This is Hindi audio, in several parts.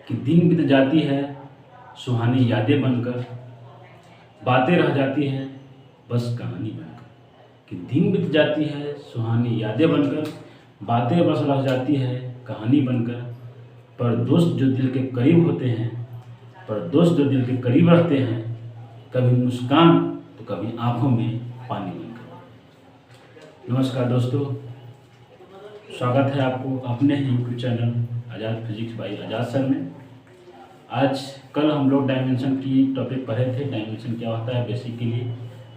कि दिन बीत जाती है सुहानी यादें बनकर, बातें रह जाती है बस कहानी बनकर। कि दिन बीत जाती है सुहानी यादें बनकर, बातें बस रह जाती है कहानी बनकर। पर दोस्त जो दिल के करीब होते हैं, पर दोस्त जो दिल के करीब रहते हैं, कभी मुस्कान तो कभी आंखों में पानी बनकर। नमस्कार दोस्तों, स्वागत है आपको अपने ही YouTube channel Azad physics by Azad sir में। आज कल हम लोग डायमेंशन की टॉपिक पढ़े थे, डायमेंशन क्या होता है बेसिकली।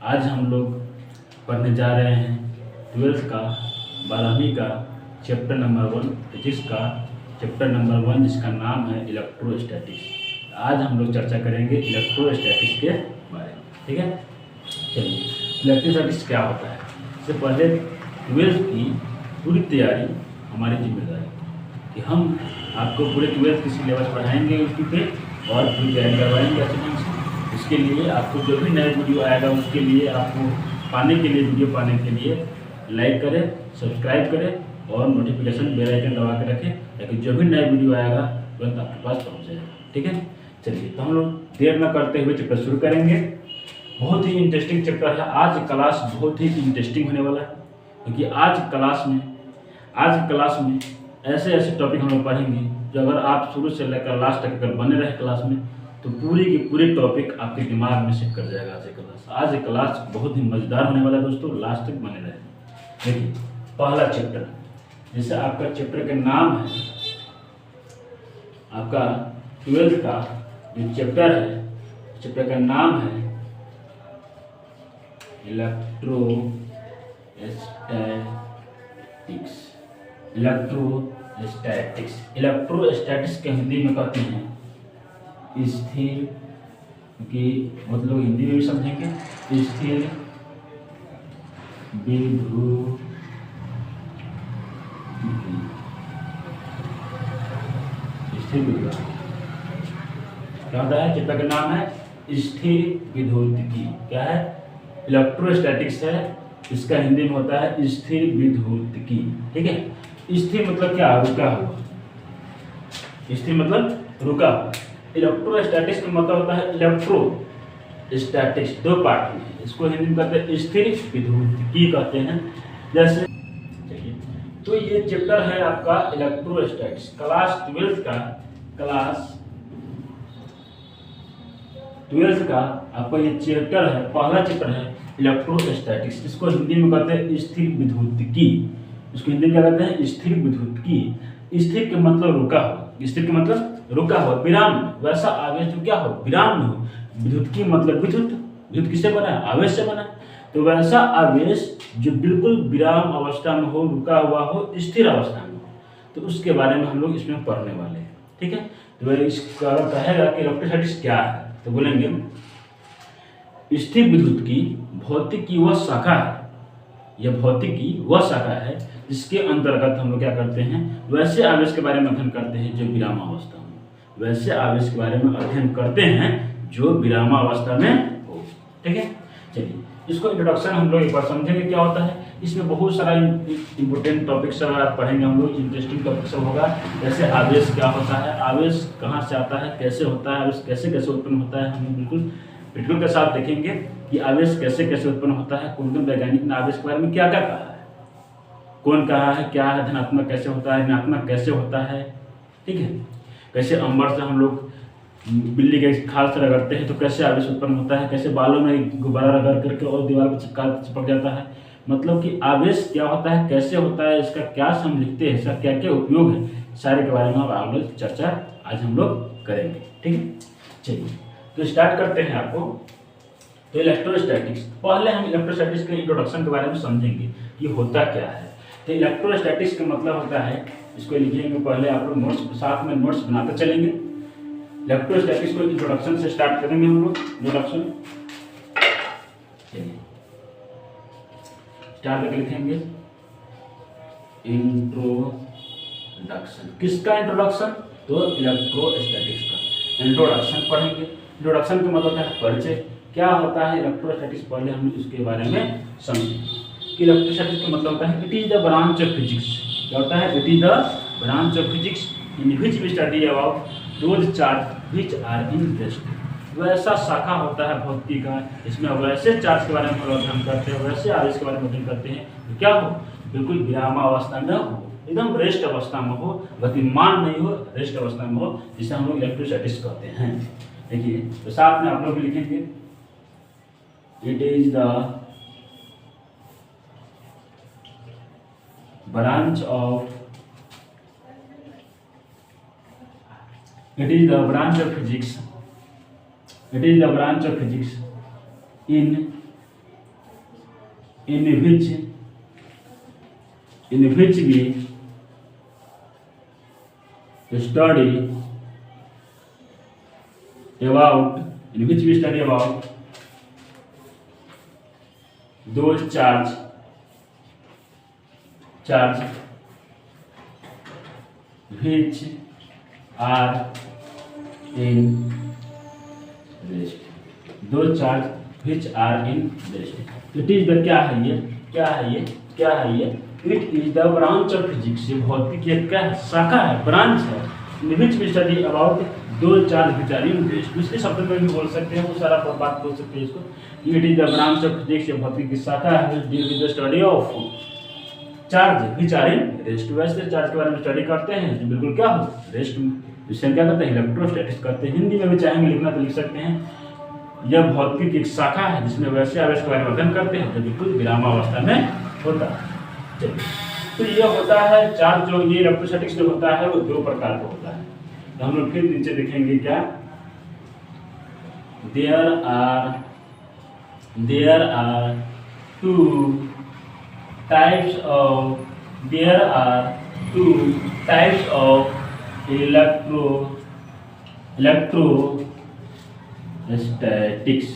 आज हम लोग पढ़ने जा रहे हैं 12th का 12वीं का चैप्टर नंबर 1 फिजिक्स का चैप्टर नंबर 1, जिसका नाम है इलेक्ट्रोस्टैटिक्स। आज हम लोग चर्चा करेंगे इलेक्ट्रोस्टैटिक्स के बारे में, ठीक है। चलिए, इलेक्ट्रोस्टैटिक्स क्या होता है, इससे पहले 12th की पूरी तैयारी हमारी जिम्मेदारी कि हम आपको पूरे 12th की सिलेबस पढ़ाएंगे यूट्यूब पे और पूरी तैयारी करवाएंगे अच्छे ढंग से। इसके लिए आपको जो भी नया वीडियो आएगा उसके लिए आपको पाने के लिए, वीडियो पाने के लिए लाइक करें, सब्सक्राइब करें और नोटिफिकेशन बेल आइकन दबा के रखें, ताकि जो भी नया वीडियो आएगा तुरंत आपके पास पहुँच जाएगा, ठीक है। चलिए, तो हम लोग देर न करते हुए चैप्टर शुरू करेंगे। बहुत ही इंटरेस्टिंग चैप्टर है। आज क्लास बहुत ही इंटरेस्टिंग होने वाला है, क्योंकि आज क्लास में ऐसे ऐसे टॉपिक हम लोग पढ़ेंगे जो अगर आप शुरू से लेकर लास्ट तक अगर बने रहे क्लास में तो पूरी की पूरी टॉपिक आपके दिमाग में सेट कर जाएगा। आज क्लास बहुत ही मज़ेदार होने वाला है दोस्तों, लास्ट तक बने रहे। देखिए, पहला चैप्टर, जैसे आपका चैप्टर का नाम है, आपका 12th का जो चैप्टर है, चैप्टर का नाम है इलेक्ट्रोस्टैटिक्स के हिंदी में कहते हैं स्थिर, कि मतलब हिंदी में भी समझेंगे, स्थिर विद्युत। क्या होता है? चैप्टर का नाम है स्थिर विद्युतिकी। क्या है? इलेक्ट्रोस्टैटिक्स है, इसका हिंदी में होता है स्थिर विद्युतिकी, ठीक है। स्थिर मतलब क्या? रुका हुआ। स्थिर मतलब रुका हुआ। इलेक्ट्रोस्टैटिक्स का मतलब होता है इलेक्ट्रोस्टैटिक्स, दो पार्ट में, इसको हिंदी में कहते हैं स्थिर विद्युतिकी कहते हैं। जैसे चलिए, तो ये चैप्टर है आपका इलेक्ट्रोस्टैटिक्स, क्लास 12th का आपका ये चैप्टर है, पहला चैप्टर है इलेक्ट्रोस्टैटिक्स। इसको हिंदी में कहते हैं स्थिर विद्युतिकी। इसको हिंदी में क्या कहते हैं? स्थिर विद्युतिकी। स्थिर का मतलब रुका हुआ, स्थिर का मतलब रुका हुआ, विराम में, वैसा आवेश जो क्या हो, विराम में हो। विद्युतिकी मतलब विद्युत किससे बना है? आवेश से बना है। तो वैसा आवेश जो बिल्कुल विराम अवस्था में हो, रुका हुआ हो, स्थिर अवस्था में हो, तो उसके बारे में हम लोग इसमें पढ़ने वाले हैं, ठीक है। तो इसका कहेगा कि इलेक्ट्रोस्टैटिक्स क्या है, तो बोलेंगे स्थिर विद्युत की भौतिक की वह शाखा है, यह भौतिक की वह शाखा है जिसके अंतर्गत हम लोग क्या करते हैं, वैसे आवेश के बारे में अध्ययन करते हैं जो विराम अवस्था में, वैसे आवेश के बारे में अध्ययन करते हैं जो विराम अवस्था में हो, ठीक है। चलिए, इसको इंट्रोडक्शन हम लोग एक बार समझेंगे क्या होता है। इसमें बहुत सारा इंपॉर्टेंट टॉपिक सब आप पढ़ेंगे हम लोग, इंटरेस्टिंग टॉपिक सब होगा। जैसे आवेश क्या होता है, आवेश कहाँ से आता है, कैसे होता है, आवेश कैसे कैसे उत्पन्न होता है, हम बिल्कुल प्रैक्टिकल के साथ देखेंगे कि आवेश कैसे कैसे उत्पन्न होता है। कौन कौन वैज्ञानिक ने आवेश के बारे में क्या क्या कहा है, कौन कहा है, क्या है, धनात्मक कैसे होता है, ऋणात्मक कैसे होता है, ठीक है। कैसे अंबर से हम लोग बिल्ली के खाल से रगड़ते हैं तो कैसे आवेश उत्पन्न होता है, कैसे बालों में गुब्बारा रगड़ करके और दीवार पर चिपक जाता है। मतलब कि आवेश क्या होता है, कैसे होता है, इसका क्या हम लिखते हैं, इसका क्या क्या उपयोग है, सारे के बारे में हम लोग चर्चा आज हम लोग करेंगे, ठीक है। चलिए, तो स्टार्ट करते हैं आपको। तो इलेक्ट्रोस्टैटिक्स, पहले हम इलेक्ट्रोस्टैटिक्स के इंट्रोडक्शन के बारे में समझेंगे कि होता क्या है। तो इलेक्ट्रोस्टैटिक्स का मतलब होता है, इसको लिखेंगे पहले आप लोग नोट्स, साथ में नोट्स बनाते चलेंगे। इलेक्ट्रोस्टैटिक्स को इंट्रोडक्शन से स्टार्ट करेंगे हम लोग। इंट्रोडक्शन स्टार्ट करके लिखेंगे इंट्रोडक्शन। किसका इंट्रोडक्शन? तो इलेक्ट्रोस्टैटिक्स का इंट्रोडक्शन पढ़ेंगे। इंट्रोडक्शन का मतलब है परिचय, क्या होता है इलेक्ट्रोस्टैटिक्स, पहले हम इसके बारे में समझेंगे। इलेक्ट्रोस्टैटिक्स का मतलब होता है it is the branch of physics. क्या होता है? It is the branch of physics in which we study about those charge which are in rest. वैसा शाखा होता है भौतिकी का, इसमें वैसे चार्ज के बारे में अध्ययन करते हैं, वैसे आवेश के बारे में अध्ययन करते हैं। तो क्या हो, बिल्कुल विरामावस्था में हो, एकदम रेस्ट अवस्था में हो, गतिमान नहीं हो, रेस्ट अवस्था में हो, जिसे हम लोग इलेक्ट्रोस्टैटिक्स कहते हैं। देखिए तो साथ में आप लोग भी लिखेंगे, it is the branch of physics, it is the branch of physics in which we study about those charge which are in rest, those charge which are in rest। It is the क्या है ये it is the branch of physics, ये भौतिकी का शाखा है, ब्रांच है, in which we study about those charge which are in rest। दूसरे शब्द में भी बोल सकते हैं, वो सारा बात बोल सकते हैं इसको। It is the branch of physics, ये भौतिकी की शाखा है, deal with the study of charge which are in rest. वैसे चार्ज के बारे में स्टडी करते हैं जो बिल्कुल क्या हो, रेस्ट में। इसे क्या करते हैं, इलेक्ट्रोस्टैटिक्स करते हैं। हिंदी में भी चाहेंगे लिखना तो लिख सकते हैं। यह भौतिकी की एक शाखा है जिसमें वैसे आवेश के बारे में अध्ययन करते हैं जो बिल्कुल विरामावस्था में होता है। चलिए, तो ये होता है चार्ज, जो ये इलेक्ट्रोस्टैटिक्स जो होता है वो दो प्रकार का होता है। तो हम लोग फिर नीचे देखेंगे क्या, there are two types of electrostatics।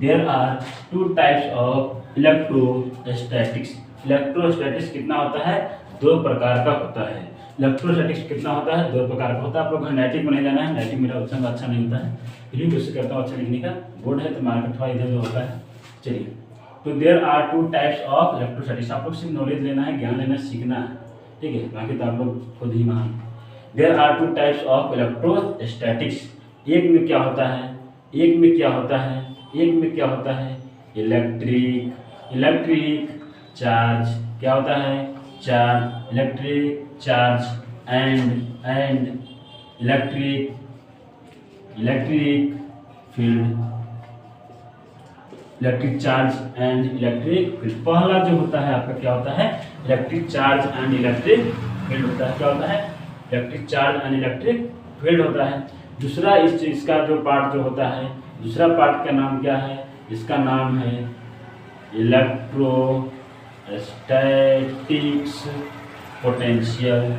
There are two types of electrostatics। Electrostatics कितना होता है, दो प्रकार का होता है। इलेक्ट्रोस्टैटिक्स कितना होता है, दो प्रकार का होता है। आप लोग नाइटिक में नहीं जाना है, नाइटिक मेरा ऑप्शन अच्छा नहीं होता है, फिर भी कोशिश करता हूँ अच्छा लिखने का। बोर्ड है तो मार्केट थोड़ा इधर जो होता है। चलिए, तो there are two types of electrostatics. आप लोग सिर्फ नॉलेज लेना है, ज्ञान लेना, सीखना है, ठीक है, बाकी तो आप लोग खुद ही महान। There are two types of electrostatics. एक में क्या होता है, इलेक्ट्रिक चार्ज, क्या होता है, charge, electric charge and electric field, electric charge and electric field. पहला जो होता है आपका क्या होता है, electric charge and electric field होता है। क्या होता है, electric charge and electric field होता है। दूसरा इसका जो पार्ट जो होता है, दूसरा पार्ट का नाम क्या है, इसका नाम है इलेक्ट्रोस्टैटिक्स पोटेंशियल।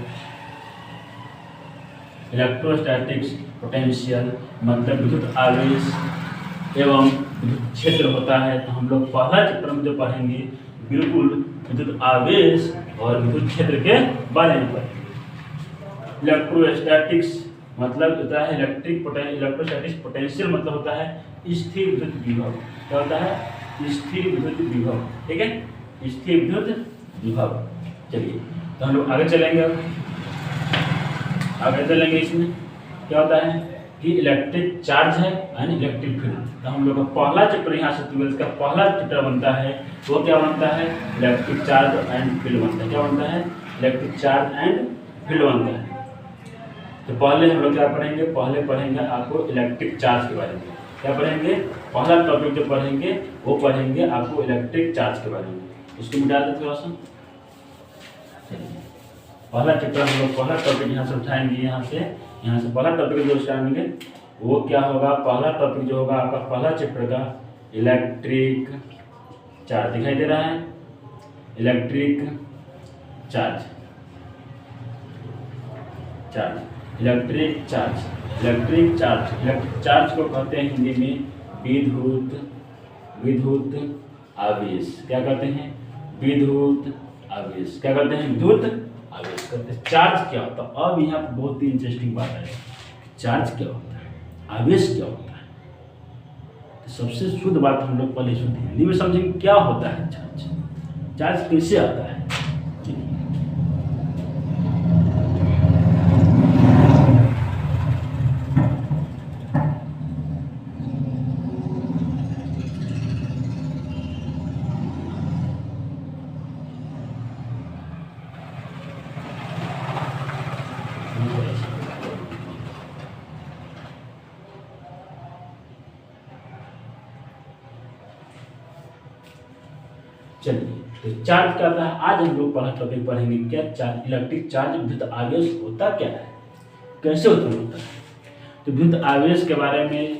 इलेक्ट्रोस्टैटिक्स पोटेंशियल मतलब विद्युत आवेश एवं विद्युत क्षेत्र होता है। तो हम लोग पहला चैप्टर में जो पढ़ेंगे बिल्कुल विद्युत आवेश और विद्युत क्षेत्र के बारे में पढ़ेंगे। इलेक्ट्रोस्टैटिक्स मतलब होता है इलेक्ट्रोस्टैटिक्स पोटेंशियल मतलब होता है स्थिर विद्युत विभव। क्या होता है, स्थिर विद्युत विभव, ठीक है, स्थिर विद्युत विभव। चलिए, तो हम लोग आगे चलेंगे। इसमें क्या होता है कि इलेक्ट्रिक चार्ज है यानी इलेक्ट्रिक फील्ड। तो हम लोग का पहला चैप्टर यहाँ से 12th का पहला चैप्टर बनता है, वो क्या बनता है, इलेक्ट्रिक चार्ज एंड फील्ड बनता है। क्या बनता है, इलेक्ट्रिक चार्ज एंड फील्ड बनता है। तो पहले हम लोग क्या पढ़ेंगे, पहले पढ़ेंगे आपको इलेक्ट्रिक चार्ज के बारे में। क्या पढ़ेंगे, पहला टॉपिक जो पढ़ेंगे वो पढ़ेंगे आपको इलेक्ट्रिक चार्ज के बारे में। इसको मिटा देते थोड़ा सा। पहला चैप्टर हम लोग पहला टॉपिक यहाँ से उठाएंगे, यहाँ से पहला टॉपिक जो उठाएंगे वो क्या होगा, पहला टॉपिक जो होगा आपका पहला चैप्टर का इलेक्ट्रिक चार्ज। दिखाई दे रहा है, इलेक्ट्रिक चार्ज, इलेक्ट्रिक चार्ज को कहते हैं हिंदी में विद्युत आवेश। क्या कहते हैं, विद्युत आवेश। क्या कहते हैं, विद्युत आवेश कहते हैं। चार्ज क्या होता है, अब यहाँ पर बहुत ही इंटरेस्टिंग बात है, चार्ज क्या होता है, आवेश क्या होता है। तो सबसे शुद्ध बात हम लोग पहले शुद्ध हिंदी में समझेंगे क्या होता है चार्ज, चार्ज कैसे आता है। चलिए, तो चार्ज क्या होता है, आज हम लोग पहला टॉपिक पढ़ेंगे क्या, चार्ज, इलेक्ट्रिक चार्ज विद्युत आवेश होता क्या है, कैसे उत्पन्न होता है। तो विद्युत आवेश के बारे में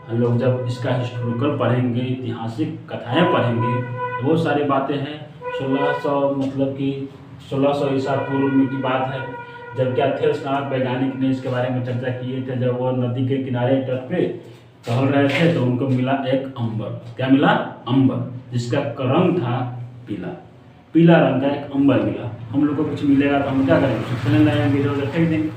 हम लोग जब इसका हिस्टोरिकल पढ़ेंगे, ऐतिहासिक कथाएं पढ़ेंगे, तो बहुत सारी बातें हैं। 1600 मतलब कि 1600 ईसा पूर्व में की बात है, जब क्या थेल्स नामक वैज्ञानिक ने इसके बारे में चर्चा किए थे। जब वो नदी के किनारे तट पे टहल रहे थे तो उनको मिला एक अंबर। क्या मिला? अंबर, जिसका रंग था पीला, पीला रंग का एक अंबर मिला। हम लोग को कुछ मिलेगा तो हम क्या करेंगे, उसको चले जाएंगे, इधर उधर फेंक देंगे।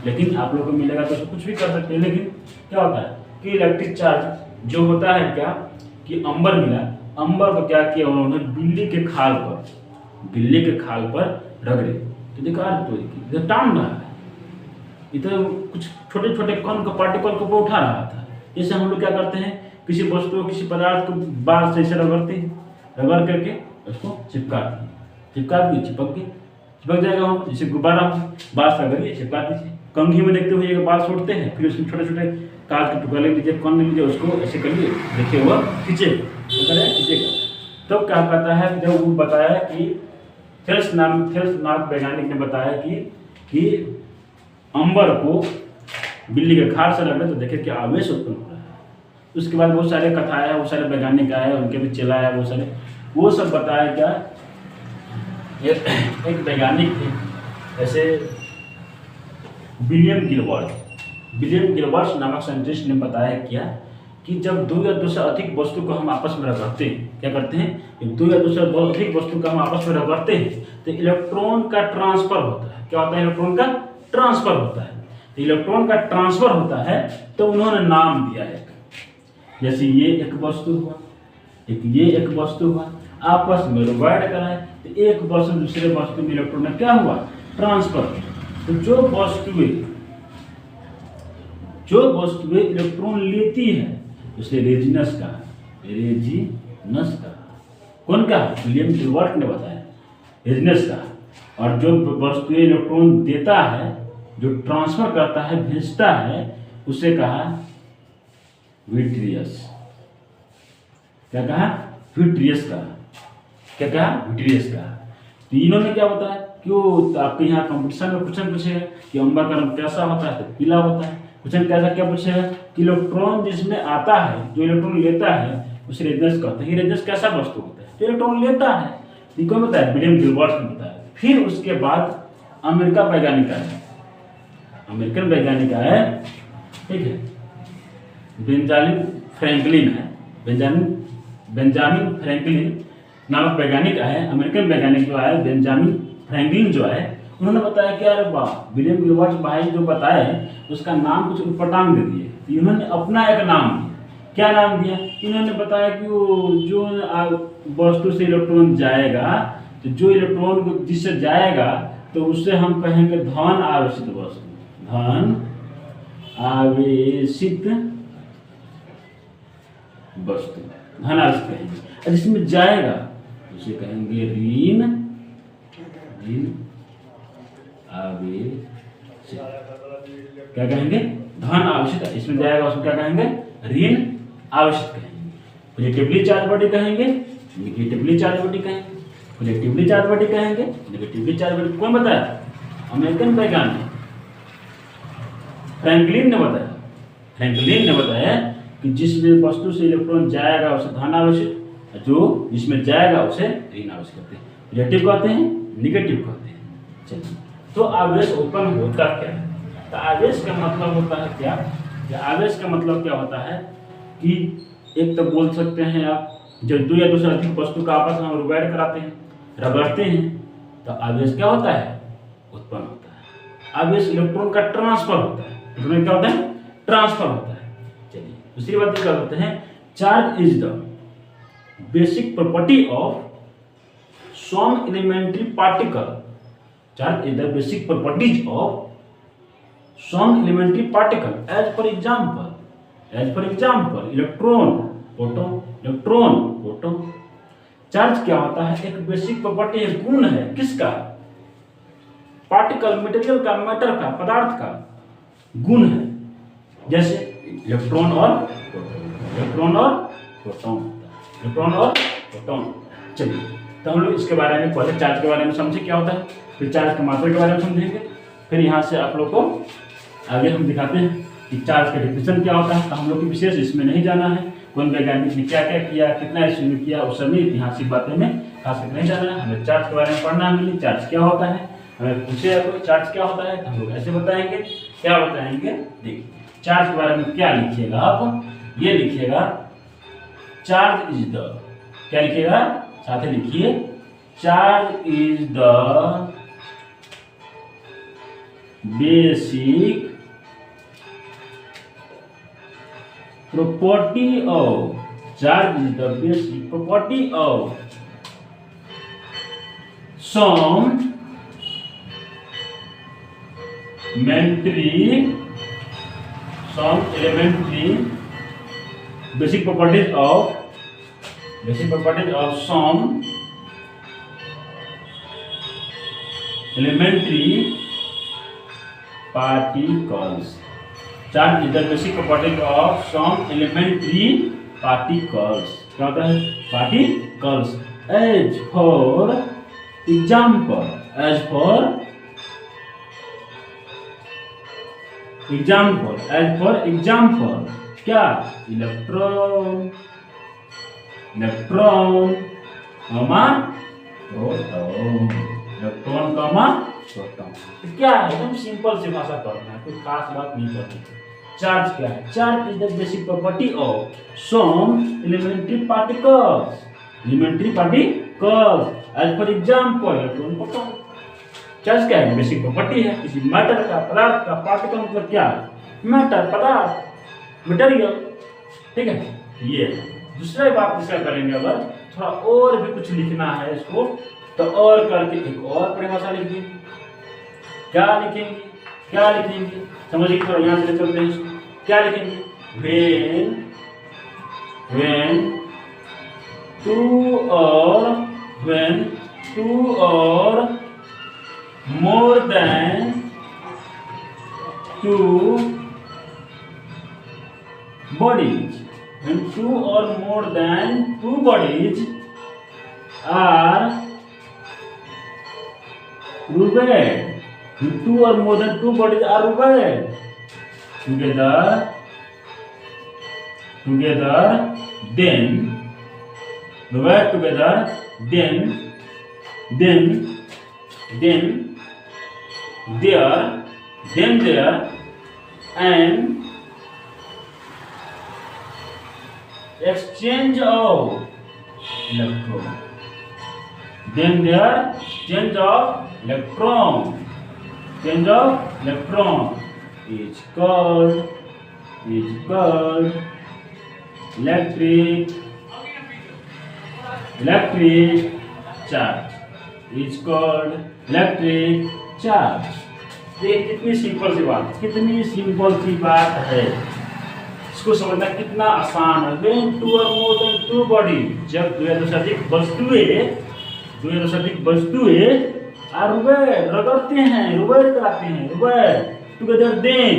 लेकिन आप लोग को मिलेगा तो कुछ भी कर सकते हैं। लेकिन क्या होता है कि इलेक्ट्रिक चार्ज जो होता है क्या, कि अंबर मिला, अंबर को क्या किया उन्होंने, बिल्ली के खाल पर रगड़े, तो देखा तो इधर टान रहा है, इधर कुछ छोटे छोटे कण का पार्टिकल को उठा रहा था। जैसे हम लोग क्या करते हैं, किसी वस्तु किसी पदार्थ को बार से ऐसे रगड़ते हैं, रगड़ करके उसको चिपका दिए, चिपक जाएगा। हम जैसे गुब्बारा बार से रगड़िए, चिपका दीजिए। कंघी में देखते हुए बाल छोड़ते हैं, फिर उसमें छोटे छोटे कांच के टुकड़े ले लीजिए, कौन ले लीजिए, उसको ऐसे करिए, देखिए हुआ खींचेगा। तब क्या कहता है, जब वो बताया कि थेल्स नामक वैज्ञानिक ने बताया कि अंबर को बिल्ली के खाल से रगड़े तो देखे कि आवेश उत्पन्न हो रहा है। उसके बाद बहुत सारे कथाएं हैं, बहुत सारे वैज्ञानिक आए, उनके भी चेला है, बहुत सारे, वो सब बताया क्या। एक वैज्ञानिक थे ऐसे, विलियम गिलबर्ट नामक साइंटिस्ट ने बताया क्या कि जब दो या दो से अधिक वस्तु को हम आपस में रगड़ते हैं, क्या करते हैं, जब दो या दो से अधिक वस्तु को हम आपस में रगड़ते हैं तो इलेक्ट्रॉन का ट्रांसफर होता है। क्या होता है? इलेक्ट्रॉन का ट्रांसफर होता है। तो इलेक्ट्रॉन का ट्रांसफर होता है तो उन्होंने नाम दिया है, जैसे ये एक वस्तु हुआ, ये एक वस्तु हुआ, आपस में रगड़ कराए तो एक वस्तु दूसरे वस्तु में इलेक्ट्रॉन में क्या हुआ, ट्रांसफर। तो जो वस्तुएं इलेक्ट्रॉन लेती है उसे रेजिनस का, कौन का? विलियम गिलबर्ट ने बताया, रेजिनस का। और जो वस्तुएं इलेक्ट्रॉन देता है, जो ट्रांसफर करता है, भेजता है, उसे कहा विट्रियस। क्या कहा? विट्रियस का। क्या कहा? विट्रियस का। तो इन्होंने क्या बताया, क्यों आपके यहाँ कंपटीशन में क्वेश्चन पूछेगा कि अंबर का रंग कैसा होता है, तो पीला होता है। क्वेश्चन कैसा क्या पूछेगा कि इलेक्ट्रॉन जिसमें आता है, जो इलेक्ट्रॉन लेता है, उसे रेजिनस कहते हैं। रेजिनस कैसा वस्तु होता है, जो इलेक्ट्रॉन लेता है। ये कौन बताया? विलियम गिलबर्ट ने बताया। फिर उसके बाद अमेरिकन वैज्ञानिक आए, ठीक है, बेंजामिन फ्रैंकलिन नामक वैज्ञानिक आए, अमेरिकन वैज्ञानिक जो आए, बेंजामिन फ्रैंकलिन जो आए, उन्होंने बताया कि अरे वाह, विलियम गिलबर्ट भाई जो बताए उसका नाम कुछ उटपटांग दे दिए। तो इन्होंने अपना एक नाम दिया। क्या नाम दिया? इन्होंने बताया कि वो जो वस्तु से इलेक्ट्रॉन जाएगा, तो जो इलेक्ट्रॉन को जिससे जाएगा तो उससे हम कहेंगे धन आवेशित वस्तु, धन आवेशित कहेंगे। और जिसमें जाएगा उसे कहेंगे ऋण आवेशित। क्या कहेंगे? धन आवेशित। इसमें जाएगा उसमें क्या कहेंगे? ऋण आवेशित कहेंगे। पॉजिटिवली चार्ज बॉडी कहेंगे, नेगेटिवली चार्ज बॉडी कहेंगे। पॉजिटिवली चार्ज बॉडी कहेंगे, नेगेटिवली चार्ज बॉडी। कौन बताया? अमेरिकन वैज्ञानिक फ्रैंकलिन ने बताया कि जिस वस्तु से इलेक्ट्रॉन जाएगा उसे धन आवेशित, जो जिसमें जाएगा उसे ऋण आवेशित कहते हैं। पॉजिटिव कहते हैं, नेगेटिव कहते हैं। चलिए, तो आवेश उत्पन्न होता क्या है? तो आवेश का मतलब होता है क्या? आवेश का मतलब क्या होता है कि एक तो बोल सकते हैं आप, जब दो या दो से अधिक वस्तु का आपस में रगड़ते हैं तो आवेश क्या होता है? उत्पन्न होता है। आवेश इलेक्ट्रॉन का ट्रांसफर होता है। इलेक्ट्रॉन क्या होता है? ट्रांसफर होता है। चलिए, दूसरी बात क्या करते हैं, charge is the basic property of some elementary particle. Charge is the basic properties of some elementary particle. As for example, electron, proton. Charge क्या होता है? एक बेसिक प्रॉपर्टी है, गुण है, किसका? पार्टिकल, मटेरियल का, मैटर का, पदार्थ का गुण है। जैसे इलेक्ट्रॉन और प्रोटॉन। चलिए, तो हम लोग इसके बारे में पहले चार्ज के बारे में समझे क्या होता है, फिर चार्ज के मात्रा के बारे में समझेंगे, फिर यहाँ से आप लोग को आगे हम दिखाते हैं कि चार्ज का डिफिनेशन क्या होता है। तो हम लोग की विशेष इसमें नहीं जाना है, कौन वैज्ञानिक ने क्या क्या किया, कितना ईस्वी में किया, उस समय ऐतिहासिक बातें में खास करके नहीं जाना है। हमें चार्ज के बारे में पढ़ना है, चार्ज क्या होता है, हमें पूछे चार्ज क्या होता है तो हम लोग ऐसे बताएंगे। क्या बताएंगे, देखिए चार्ज के बारे में क्या लिखिएगा आप, ये लिखिएगा चार्ज इज द, क्या लिखिएगा साथ में लिखिए, charge is the basic property of, charge is the basic property of some elementary basic properties of some elementary particles. Charge is the basic property of some elementary particles. क्या होता है, particles. As for example, क्या, इलेक्ट्रॉन, प्रोटॉन, क्या है, एकदम सिंपल सी भाषा पढ़ना है, कोई खास बात नहीं पढ़नी। चार्ज क्या है, charge is the basic property of some elementary particles, as for example electron, proton. Charge क्या है, बेसिक प्रॉपर्टी है किसी मैटर का, पदार्थ का। पार्टिकल मतलब क्या, मैटर, पदार्थ, मटेरियल, ठीक है। ये दूसरा बात इसका करेंगे, अगर थोड़ा और भी कुछ लिखना है इसको तो और करके एक और परिभाषा लिखिए। क्या लिखेंगे समझिए, थोड़ा यहाँ से चलते हैं इसको। क्या लिखेंगे, when two or more than two bodies, when two or more than two bodies are rubbed, two or more than two bodies are rubbed together, then there an exchange of electron. Change of electron is called electric charge. ये कितनी सिंपल सी बात है, इसको समझना कितना आसान है। When two or more than two body, जब दो या से अधिक वस्तुएं रगड़ते हैं, कराते हैं, together, then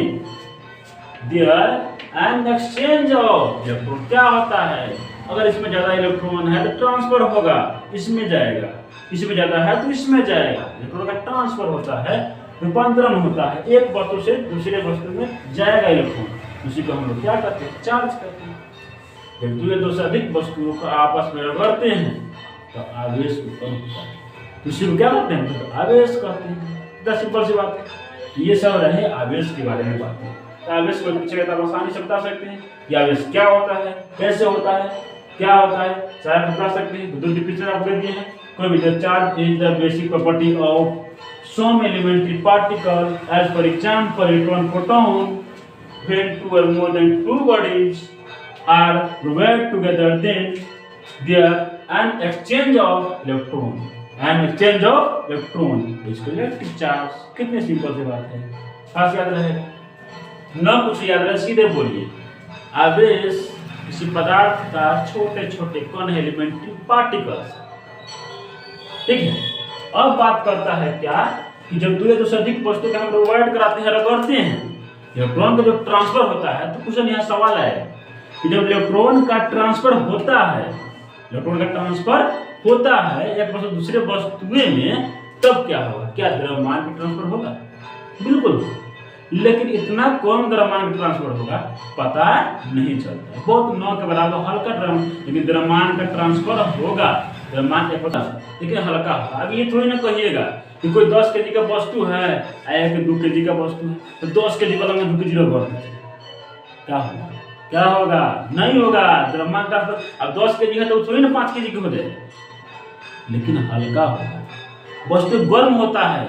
there an exchange of electron. क्या होता है, अगर इसमें ज्यादा इलेक्ट्रॉन है तो ट्रांसफर होगा, इसमें जाएगा, इसमें ज्यादा है तो इसमें जाएगा। इलेक्ट्रॉन का ट्रांसफर होता है, रूपांतरण होता है, एक वस्तु से दूसरे वस्तु में जाएगा इलेक्ट्रॉन, उसी को हम लोग क्या करते हैं, चार्ज करते हैं। जब दो से अधिक वस्तुओं को आपस में रगड़ते हैं तो आवेश उत्पन्न होता है, उसी को क्या करते हैं, तो आवेश करते हैं। इतना सिंपल सी बात है। ये सब रहे आवेश के बारे में बातें। तो आवेश को पूछेगा तो आसानी से बता सकते हैं कि आवेश क्या होता है, कैसे होता है, क्या होता है, शायद बता सकते हैं। दो डिफिनेशन आपको दे दिए हैं। कोई भी, charge is the basic property of some elementary particle, as for example electron, proton. When two or more than two bodies are rubbed together, then there an exchange of electron, इसको इलेक्ट्रिक चार्ज। कितनी सिंपल सी बात है, खास याद रहेगा, न कुछ याद रहे, सीधे बोलिए। आवेश किसी पदार्थ का छोटे छोटे कण, एलिमेंट्री पार्टिकल्स, ठीक है। अब बात करता है क्या कि जब दो या दो से अधिक वस्तु का हम रगड़ कराते हैं, इलेक्ट्रॉन का जब ट्रांसफर होता है तो क्वेश्चन यहाँ सवाल है कि जब इलेक्ट्रॉन का ट्रांसफर होता है एक वस्तु दूसरे वस्तुएं में, तब क्या होगा? क्या द्रव्यमान का ट्रांसफर होगा? बिल्कुल। लेकिन इतना कम द्रव्यमान का ट्रांसफर होगा पता नहीं चलता, बहुत नौ के बराबर हल्का लेकिन द्रव्यमान का ट्रांसफर होगा। द्रव्यमान एक पता लेकिन हल्का होगा। अब ये थोड़ी ना कहिएगा कि कोई 10 केजी का वस्तु है आया कि 2 केजी का वस्तु है तो 10 केजी वाला में 2 केजी रख दीजिए, क्या होगा? क्या होगा? नहीं होगा। द्रव्यमान का अब 10 केजी है तो थोड़ी ना 5 केजी की हो जाए, लेकिन हल्का होगा। वस्तु गर्म होता है,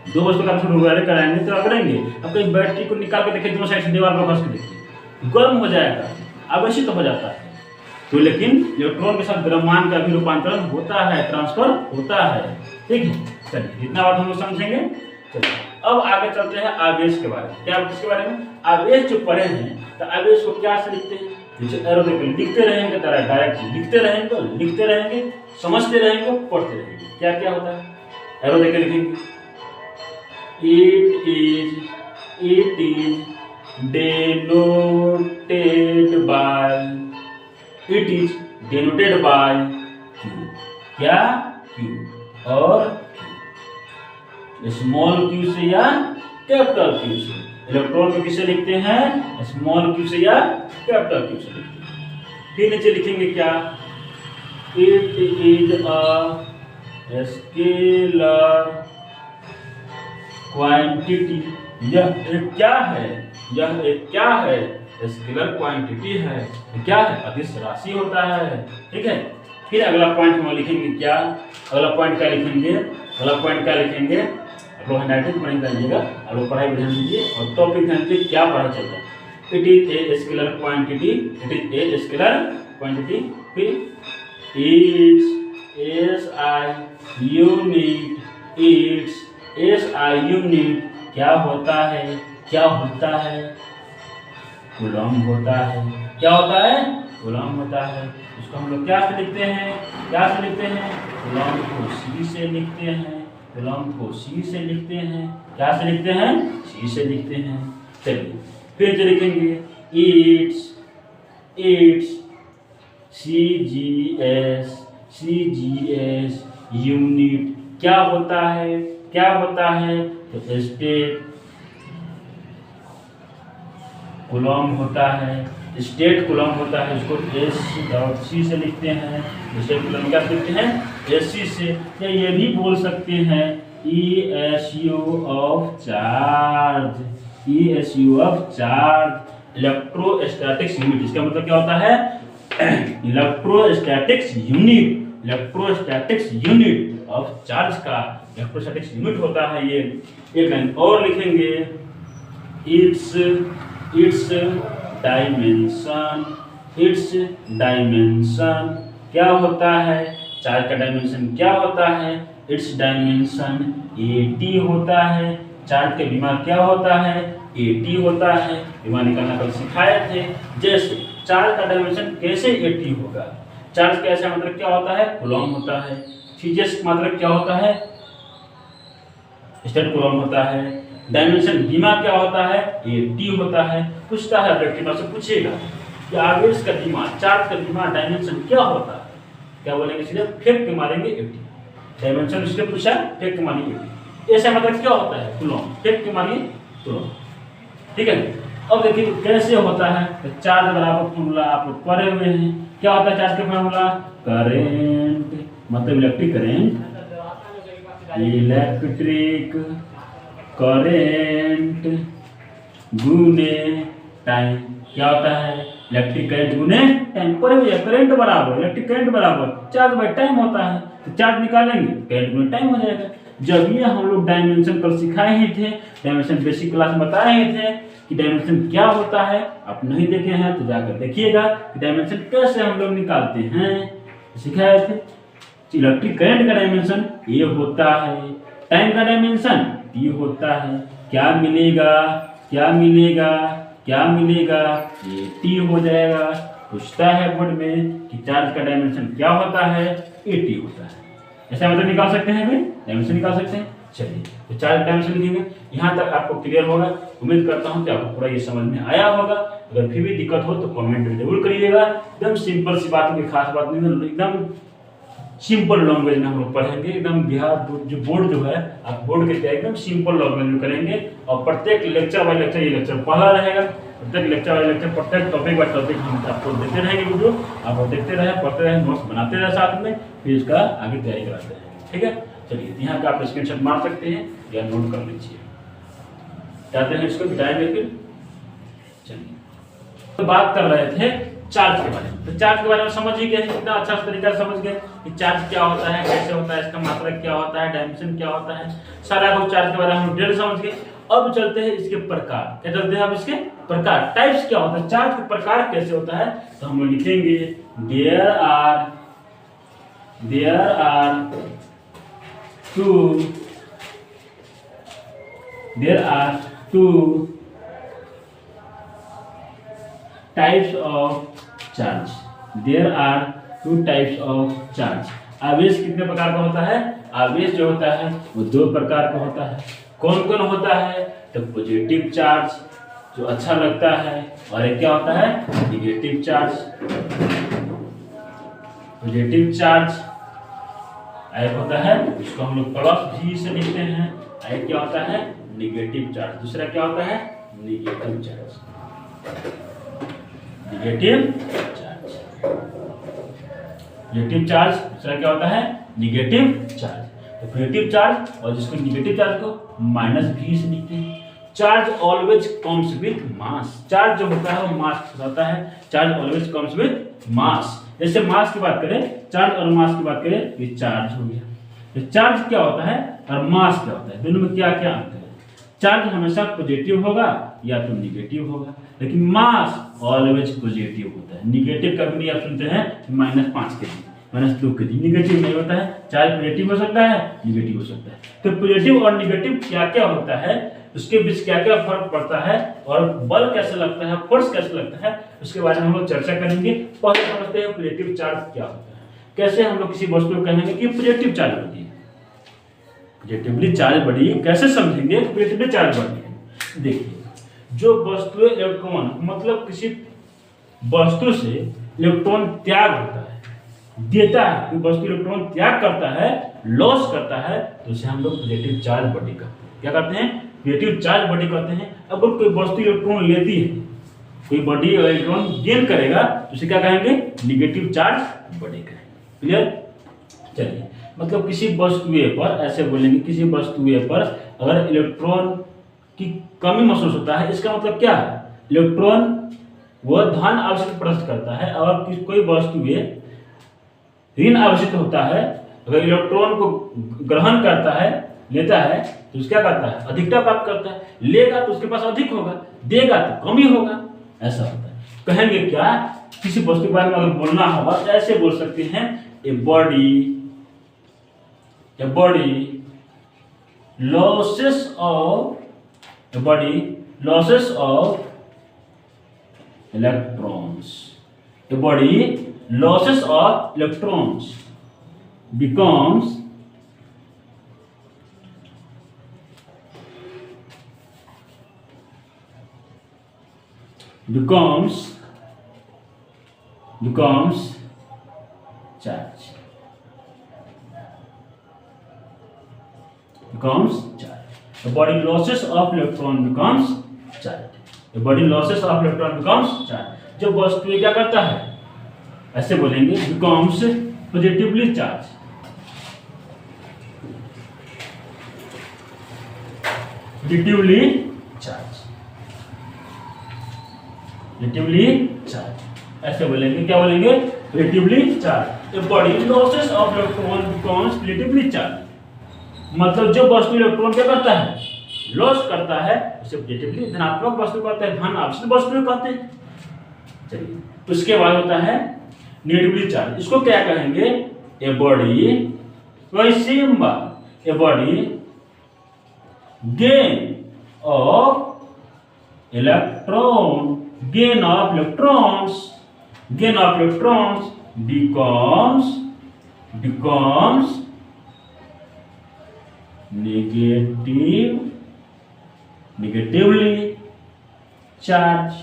दो वस्तु का रोगारे कराएंगे तो रगड़ेंगे। अब कहीं बैटरी को निकाल के देखिए, दोनों साइड से दीवार पर घस के देखिए, गर्म हो जाएगा, अवश्य तो हो जाता है। तो लेकिन इलेक्ट्रॉन के साथ द्रव्यमान का भी रूपांतरण होता है, ट्रांसफर होता है। ठीक है, चलिए इतना बात हम लोग समझेंगे। चलिए अब आगे चलते हैं आवेश के बारे में। क्या किसके बारे में? आवेश जो पढ़े हैं तो आवेश को क्या से लिखते हैं? जैसे एरो देकर लिखते रहेंगे, तरह डायरेक्ट लिखते रहेंगे, समझते रहेंगे, पढ़ते रहेंगे। क्या क्या होता है? एरो देकर लिखेंगे, it is denoted by Q। क्या? Q और स्मॉल q से या कैपिटल Q से। इलेक्ट्रॉन को किससे लिखते हैं? स्मॉल q से या कैपिटल Q से लिखते हैं। फिर नीचे लिखेंगे क्या? It is a scalar quantity. यह एक क्या है? यह एक क्या है? स्केलर क्वांटिटी है। क्या है? अदिश राशि होता है। ठीक है। फिर अगला पॉइंट हम लिखेंगे क्या? अगला पॉइंट क्या लिखेंगे? आप लोग हैंडराइटिंग पढ़ाई करिएगा, आप लोग पढ़ाई ध्यान दीजिए और टॉपिक ध्यान दीजिए क्या पढ़ा चल रहा है। It is a scalar quantity, फिर इट्स SI यूनिट क्या होता है? कूलम होता है। क्या होता है? कूलम होता है। इसको हम लोग क्या से लिखते हैं? कूलम को C से लिखते हैं। क्या से लिखते हैं? C से लिखते हैं। चलिए फिर जो लिखेंगे इट्स CGS यूनिट क्या होता है? तो स्टेट कूलम होता है। इसको SC से लिखते हैं। स्टेट कूलम क्या लिखते हैं? SC से। या ये भी बोल सकते हैं ESU of charge, electrostatics unit. इसका मतलब क्या होता है? इलेक्ट्रोस्टैटिक्स यूनिट ऑफ चार्ज का इलेक्ट्रोस्टैटिक्स यूनिट होता है ये। एक लाइन और लिखेंगे, इट्स डायमेंशन क्या होता है? चार्ज का डायमेंशन क्या होता है? इट्स डायमेंशन AT होता है। चार्ज के विमा क्या होता है? AT होता है। विमा निकालना कल सिखाए थे। जैसे चार्ज का डायमेंशन कैसे AT होगा? चार्ज का ऐसा मतलब क्या होता है? कूलम होता है। सीजीएस मतलब क्या होता है? स्टेट कूलम होता है। डायमेंशन विमा क्या होता है? AT होता है। पूछता है व्यक्ति से पूछेगा कि आवेश का विमा, चार्ज का विमा, डायमेंशन क्या होता है? क्या बोलेंगे? सीधे फेंक के मारेंगे AT। डायमेंशन इसलिए पूछा, फेंक के मारेंगे AT। ऐसा मतलब क्या होता है? कूलम। फेंक के मारिए कूलम। ठीक है। अब देखिए कैसे होता है। तो चार्ज बराबर फॉर्मूला आप लोग पढ़े हुए हैं। क्या होता है चार्ज का फॉर्मूला? करेंट मतलब इलेक्ट्रिक करेंट गुने टाइम। क्या होता है? इलेक्ट्रिक करंट गुने टाइम। पर भैया करंट बराबर इलेक्ट्रिक करंट बराबर चार्ज बाय टाइम होता है। तो चार्ज निकालेंगे, करंट गुने टाइम हो जाएगा। जब ये हम लोग डायमेंशन कल सिखाए ही थे, डायमेंशन बेसिक क्लास में बताए ही थे कि डायमेंशन क्या होता है। आप नहीं देखे हैं तो जाकर देखिएगा कि डायमेंशन कैसे हम लोग निकालते हैं, सिखाए थे। इलेक्ट्रिक करंट का डायमेंशन ये होता है, टाइम का डायमेंशन ये होता है। क्या मिलेगा? ये टी हो जाएगा। पूछता है बोर्ड में कि चार्ज का डायमेंशन क्या होता है? AT होता है। ऐसा मतलब निकाल सकते हैं भाई, डायमेंशन निकाल सकते हैं। चलिए तो चार्ज डायमेंशन लिखेंगे। यहाँ तक आपको क्लियर होगा। उम्मीद करता हूँ कि आपको पूरा ये समझ में आया होगा। अगर फिर भी दिक्कत हो तो कमेंट जरूर करिएगा। एकदम सिंपल सी बात, कोई खास बात नहीं, एकदम सिंपल लैंग्वेज में हम लोग पढ़ेंगे, एकदम बिहार जो बोर्ड जो है, आप बोर्ड के तहत एकदम सिंपल लैंग्वेज में करेंगे। और प्रत्येक लेक्चर बाय लेक्चर, ये लेक्चर पहला रहेगा, प्रत्येक लेक्चर बाय लेक्चर, प्रत्येक टॉपिक बाय टॉपिक हम आपको देते रहेंगे वीडियो, आप देखते रहे, पढ़ते रहे, नोट्स बनाते रहे साथ में, फिर इसका आगे तैयारी कराते हैं। ठीक है, चलिए यहाँ का आप स्क्रीनशॉट मार सकते हैं या नोट कर लीजिए। चाहते हैं इसको बिठाएंगे फिर। चलिए, तो बात कर रहे थे चार्ज के बारे में। तो चार्ज के बारे में समझ ही गए, कितना अच्छा तरीका से समझ गए कि चार्ज क्या होता है, कैसे होता है, इसका मात्रक क्या होता है, डायमेंशन क्या होता है, सारा कुछ चार्ज के बारे में हम डिटेल समझ गए। अब चलते हैं इसके प्रकार, क्या चलते हैं अब इसके प्रकार, टाइप्स क्या होता है, चार्ज का प्रकार कैसे होता है। तो हम लोग लिखेंगे there are two types of charge. There are two types of charge. आवेश कितने प्रकार का होता है, आवेश जो होता है वो दो प्रकार का होता है। कौन कौन होता है, तो पॉजिटिव चार्ज जो अच्छा लगता है, और एक क्या होता है, नेगेटिव चार्ज। पॉजिटिव चार्ज एक होता है, इसको हम लोग प्लस भी से लिखते हैं, एक क्या होता है, नेगेटिव चार्ज। दूसरा क्या होता है, नेगेटिव चार्ज। नेगेटिव चार्ज दूसरा क्या होता है, नेगेटिव चार्ज। तो पॉजिटिव चार्ज और जिसको नेगेटिव चार्ज को माइनस भी से लिखते हैं। Charge always comes with mass. Charge जो होता है वो मास के साथ आता है। Charge always comes with mass. जैसे मास की बात करें, चार्ज और मास की बात करें, ये चार्ज हो गया। तो चार्ज क्या होता है और मास क्या होता है, दोनों में क्या क्या अंतर है। चार्ज हमेशा पॉजिटिव होगा या तो नेगेटिव होगा, लेकिन मास ऑलवेज पॉजिटिव होता है। नेगेटिव कभी नहीं आप सुनते हैं -5 kg, -2 kg, नेगेटिव नहीं होता है। चार्ज पॉजिटिव हो सकता है, नेगेटिव हो सकता है। तो पॉजिटिव और नेगेटिव क्या क्या होता है, उसके बीच क्या क्या फर्क पड़ता है, और बल कैसे लगता है, फोर्स कैसे लगता है, उसके बारे में हम लोग चर्चा करेंगे। पहले समझते हैं पॉजिटिव चार्ज क्या होता है, कैसे हम लोग किसी वस्तु को कहेंगे कि पॉजिटिव चार्ज होती है। पॉजिटिवली चार्ज बढ़ी कैसे समझेंगे, पॉजिटिवली चार्ज बढ़ी है। देखिए, जो वस्तु इलेक्ट्रॉन, मतलब किसी वस्तु से इलेक्ट्रॉन त्याग होता है, देता है, कोई वस्तु इलेक्ट्रॉन त्याग करता है, लॉस करता है, तो उसे हम लोग पॉजिटिव चार्ज बॉडी कहते हैं। क्या कहते हैं, पॉजिटिव चार्ज बॉडी कहते हैं। अगर कोई वस्तु इलेक्ट्रॉन लेती है, कोई बॉडी इलेक्ट्रॉन गेन करेगा, तो उसे क्या कहेंगे, नेगेटिव चार्ज बॉडी कहेंगे। क्लियर। चलिए, मतलब किसी वस्तुए पर, ऐसे बोलेंगे, किसी वस्तुए पर अगर इलेक्ट्रॉन की कमी महसूस होता है, इसका मतलब क्या है, इलेक्ट्रॉन वह धन आवश्यक प्रदर्शित करता है, और कोई वस्तुए ऋण आवश्यक होता है, अगर इलेक्ट्रॉन को ग्रहण करता है, लेता है, तो उसका क्या करता है, अधिकता प्राप्त करता है। लेगा तो उसके पास अधिक होगा, देगा तो कमी होगा, ऐसा होता है। कहेंगे क्या, किसी वस्तु के बारे में अगर बोलना होगा तो ऐसे बोल सकते हैं, a body losses of electrons. A body losses of electrons becomes charge. Becomes charge. The body losses of electron becomes charge. The body losses of electron becomes charge. जब वस्तु क्या करता है, ऐसे बोलेंगे, becomes positively charged. Positively charged. ऐसे बोलेंगे, क्या बोलेंगे, positively charged. The body losses of electron becomes positively charged. मतलब जो वस्तु इलेक्ट्रॉन क्या करता है, लॉस करता है, उसे पॉजिटिवली धनात्मक वस्तु कहते हैं, धन आवश्यक वस्तु कहते हैं। चलिए, उसके बाद होता है नेगेटिवली चार्ज। इसको क्या कहेंगे, ए बॉडी, वैसे a body gain of electrons becomes negatively charged.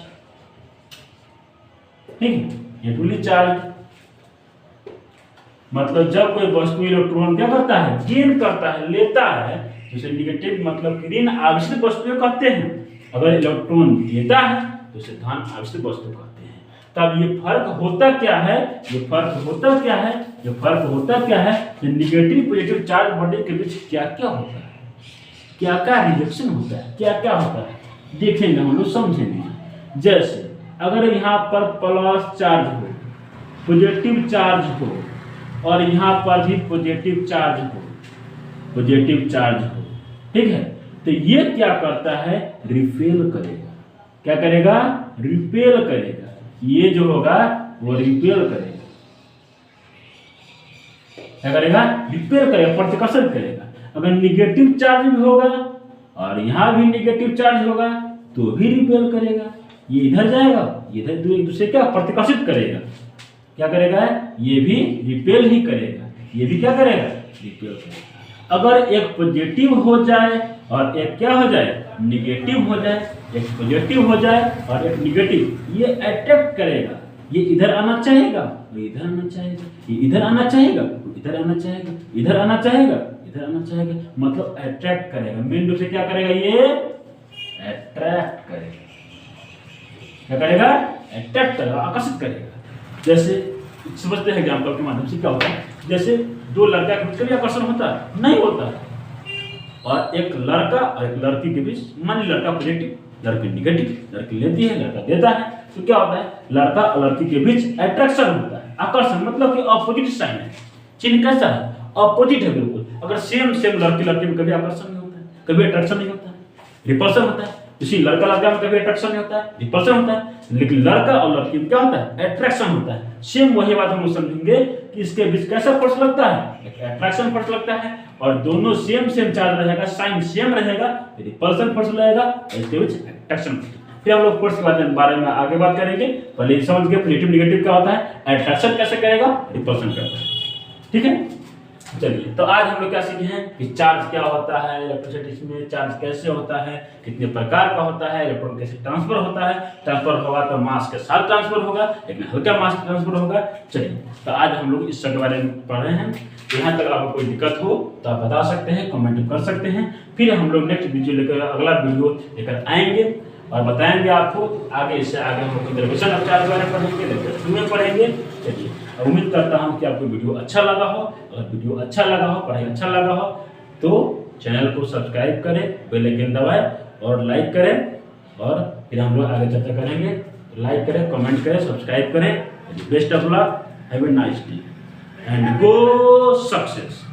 ठीक, नेगेटिवली चार्ज। मतलब जब कोई वस्तु इलेक्ट्रॉन क्या करता है, गेन करता है, लेता है, जैसे निगेटिव मतलब ऋण आवेशित वस्तु कहते हैं। अगर इलेक्ट्रॉन देता है तो उसे धन आवेशित वस्तु कहते हैं। तब ये फर्क होता क्या है, ये फर्क होता क्या है, ये फर्क होता क्या है कि निगेटिव पॉजिटिव चार्ज बॉडी के बीच क्या क्या होता है, क्या क्या रिएक्शन होता है, क्या क्या होता है, देखेंगे हम लोग, समझेंगे। जैसे अगर यहाँ पर प्लस चार्ज हो, पॉजिटिव चार्ज हो, और यहाँ पर भी पॉजिटिव चार्ज हो, पॉजिटिव चार्ज हो, ठीक है, तो ये क्या करता है, रिपेल करेगा। क्या करेगा, रिपेल करेगा। ये जो होगा वो रिपेल करेगा। क्या करेगा, रिपेल करेगा, प्रतिकर्षण करेगा। अगर निगेटिव चार्ज भी होगा और यहाँ भी निगेटिव चार्ज होगा तो भी रिपेल करेगा। ये इधर जाएगा, इधर एक दूसरे क्या प्रतिकर्षित करेगा। क्या करेगा, ये भी रिपेल ही करेगा, ये भी क्या करेगा, रिपेल करेगा। अगर एक पॉजिटिव हो जाए और एक क्या हो जाए, निगेटिव हो जाए, एक पॉजिटिव हो जाए और एक निगेटिव, ये अट्रैक्ट करेगा। ये इधर आना चाहेगा, ये इधर आना चाहेगा, ये इधर आना चाहेगा, इधर आना चाहेगा, इधर आना चाहेगा, इधर आना चाहेगा, मतलब अट्रैक्ट करेगा। मेन रूप से क्या करेगा, ये अट्रैक्ट करेगा। क्या करेगा, अट्रैक्ट करेगा, आकर्षित करेगा। जैसे समझते हैं एग्जाम्पल के माध्यम से, क्या होता है, जैसे दो लड़का के बीच कभी आकर्षण होता है, नहीं होता है। और एक लड़का और एक लड़की के बीच, मान ली लड़का पॉजिटिव, लड़की निगेटिव, लड़की लेती है, लड़का देता है, तो क्या होता है, लड़का और लड़की के बीच अट्रैक्शन होता है। आकर्षण मतलब कि अपोजिट साइन है, चिन्ह कैसा है, अपोजिट है बिल्कुल। अगर सेम लड़की लड़की में कभी आकर्षण नहीं होता है, कभी अट्रैक्शन नहीं होता है, रिपल्शन होता है। इसी लड़का लड़का में कभी अट्रैक्शन नहीं होता है, रिपल्शन होता है। लेकिन लड़का और लड़की में क्या होता है, अट्रैक्शन होता है। सेम वही बात हम लोग समझेंगे कि इसके बीच कैसा फोर्स लगता है, एक अट्रैक्शन फोर्स लगता है, और दोनों सेम चार्ज रहेगा, साइन सेम रहेगा, रिपल्शन फोर्स लगेगा, और इसके बीच अट्रैक्शन फोर्स। फिर हम लोग फोर्स के बारे में आगे बात करेंगे। पहले समझ गए पॉजिटिव निगेटिव क्या होता है, अट्रैक्शन कैसे करेगा, रिपल्शन करता है, ठीक है। चलिए, तो आज हम लोग क्या सीखे हैं कि चार्ज क्या होता है, इलेक्ट्रिसिटी में चार्ज कैसे होता है, कितने प्रकार का होता है, इलेक्ट्रॉन कैसे ट्रांसफर होता है, ट्रांसफर होगा तो मास के साथ ट्रांसफर होगा, लेकिन हल्का मास ट्रांसफर होगा। चलिए, तो आज हम लोग इस सब के बारे में पढ़ रहे हैं। यहाँ तक आपको कोई दिक्कत हो तो आप बता सकते हैं, कमेंट कर सकते हैं। फिर हम लोग नेक्स्ट वीडियो लेकर, अगला वीडियो लेकर आएंगे और बताएंगे आपको आगे, इससे आगे हम लोग डेरिवेशन ऑफ चार्ज बारे में पढ़ेंगे, लेक्चर 2 में पढ़ेंगे। चलिए, उम्मीद करता हूँ कि आपको वीडियो अच्छा लगा हो। अगर वीडियो अच्छा लगा हो, पढ़ाई अच्छा लगा हो, तो चैनल को सब्सक्राइब करें, बेल आइकन दबाएं और लाइक करें, और फिर हम लोग आगे चर्चा करेंगे। लाइक करें, कमेंट करें, सब्सक्राइब करें। Best of luck, have a nice day and go success.